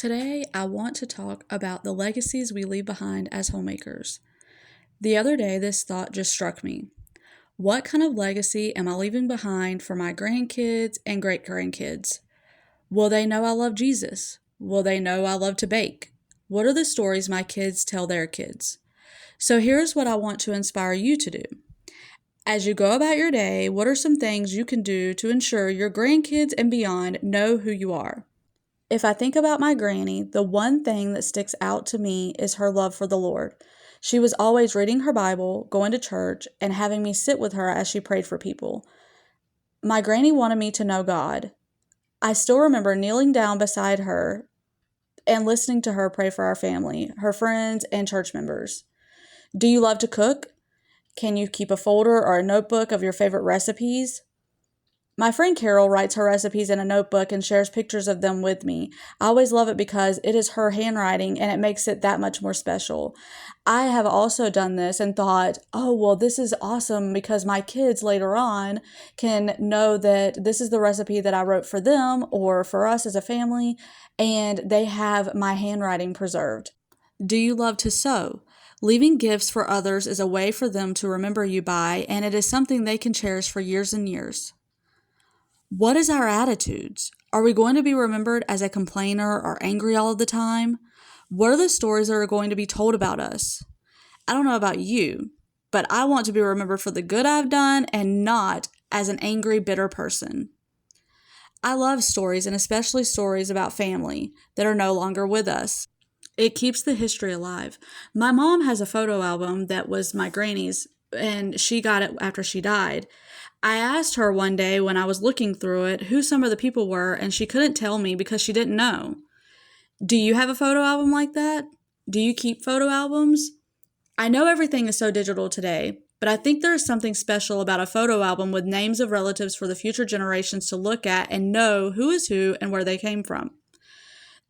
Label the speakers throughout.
Speaker 1: Today, I want to talk about the legacies we leave behind as homemakers. The other day, this thought just struck me. What kind of legacy am I leaving behind for my grandkids and great-grandkids? Will they know I love Jesus? Will they know I love to bake? What are the stories my kids tell their kids? So here's what I want to inspire you to do. As you go about your day, what are some things you can do to ensure your grandkids and beyond know who you are? If I think about my granny, the one thing that sticks out to me is her love for the Lord. She was always reading her Bible, going to church, and having me sit with her as she prayed for people. My granny wanted me to know God. I still remember kneeling down beside her and listening to her pray for our family, her friends, and church members. Do you love to cook? Can you keep a folder or a notebook of your favorite recipes? My friend Carol writes her recipes in a notebook and shares pictures of them with me. I always love it because it is her handwriting and it makes it that much more special. I have also done this and thought, oh, well, this is awesome because my kids later on can know that this is the recipe that I wrote for them or for us as a family, and they have my handwriting preserved. Do you love to sew? Leaving gifts for others is a way for them to remember you by, and it is something they can cherish for years and years. What is our attitudes? Are we going to be remembered as a complainer or angry all of the time? What are the stories that are going to be told about us? I don't know about you, but I want to be remembered for the good I've done and not as an angry, bitter person. I love stories, and especially stories about family that are no longer with us. It keeps the history alive. My mom has a photo album that was my granny's, and she got it after she died. I asked her one day when I was looking through it who some of the people were, and she couldn't tell me because she didn't know. Do you have a photo album like that? Do you keep photo albums? I know everything is so digital today, but I think there is something special about a photo album with names of relatives for the future generations to look at and know who is who and where they came from.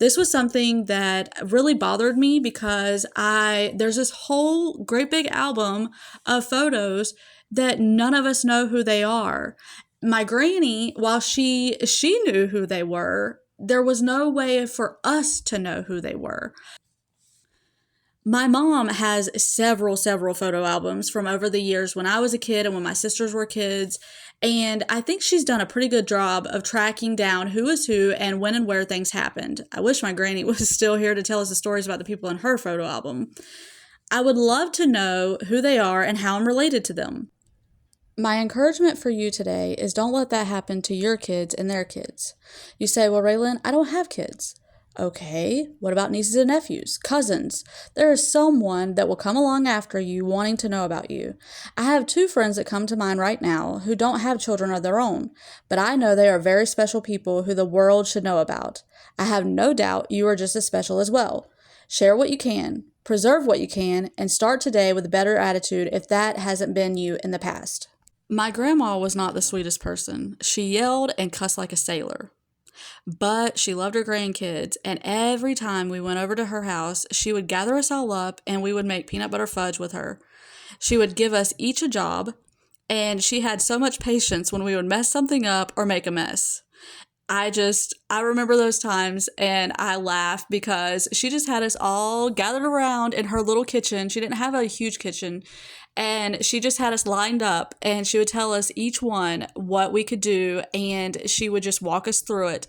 Speaker 1: This was something that really bothered me because there's this whole great big album of photos that none of us know who they are. My granny, while she knew who they were, there was no way for us to know who they were. My mom has several photo albums from over the years when I was a kid and when my sisters were kids, and I think she's done a pretty good job of tracking down who is who and when and where things happened. I wish my granny was still here to tell us the stories about the people in her photo album. I would love to know who they are and how I'm related to them. My encouragement for you today is don't let that happen to your kids and their kids. You say, well, Raylynn, I don't have kids. Okay, what about nieces and nephews, cousins? There is someone that will come along after you wanting to know about you. I have 2 friends that come to mind right now who don't have children of their own, but I know they are very special people who the world should know about. I have no doubt you are just as special as well. Share what you can, preserve what you can, and start today with a better attitude if that hasn't been you in the past. My grandma was not the sweetest person. She yelled and cussed like a sailor. But she loved her grandkids, and every time we went over to her house, she would gather us all up and we would make peanut butter fudge with her. She would give us each a job, and she had so much patience when we would mess something up or make a mess. I remember those times and I laugh because she just had us all gathered around in her little kitchen. She didn't have a huge kitchen, and she just had us lined up, and she would tell us each one what we could do, and she would just walk us through it.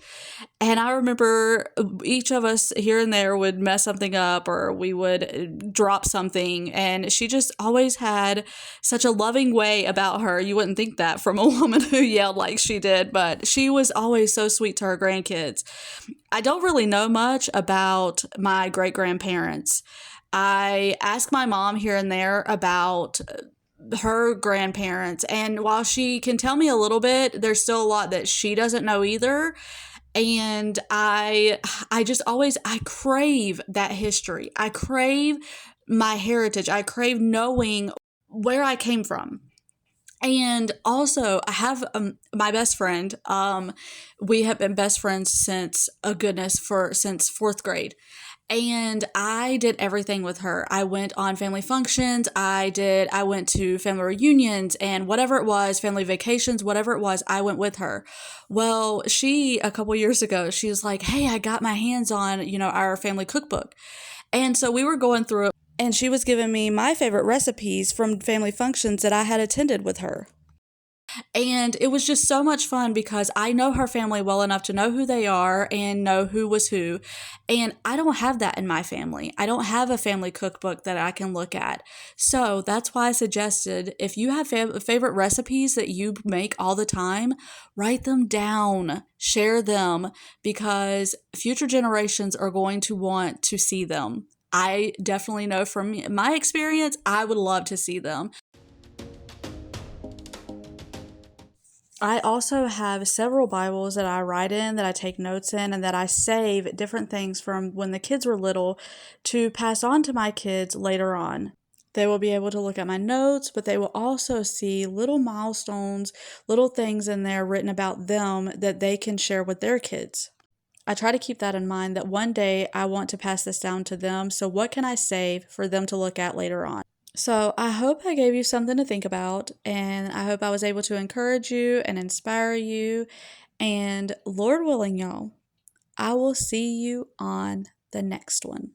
Speaker 1: And I remember each of us here and there would mess something up or we would drop something, and she just always had such a loving way about her. You wouldn't think that from a woman who yelled like she did, but she was always so sweet to her grandkids. I don't really know much about my great-grandparents. I ask my mom here and there about her grandparents, and while she can tell me a little bit, there's still a lot that she doesn't know either. And I crave that history. I crave my heritage. I crave knowing where I came from. And also, I have my best friend. We have been best friends since 4th grade. And I did everything with her. I went on family functions. I went to family reunions and whatever it was, family vacations, whatever it was, I went with her. Well, a couple years ago, she was like, "Hey, I got my hands on, our family cookbook." And so we were going through it and she was giving me my favorite recipes from family functions that I had attended with her. And it was just so much fun because I know her family well enough to know who they are and know who was who. And I don't have that in my family. I don't have a family cookbook that I can look at. So that's why I suggested if you have favorite recipes that you make all the time, write them down, share them, because future generations are going to want to see them. I definitely know from my experience, I would love to see them. I also have several Bibles that I write in, that I take notes in, and that I save different things from when the kids were little to pass on to my kids later on. They will be able to look at my notes, but they will also see little milestones, little things in there written about them that they can share with their kids. I try to keep that in mind that one day I want to pass this down to them. So, what can I save for them to look at later on? So, I hope I gave you something to think about, and I hope I was able to encourage you and inspire you. And Lord willing, y'all, I will see you on the next one.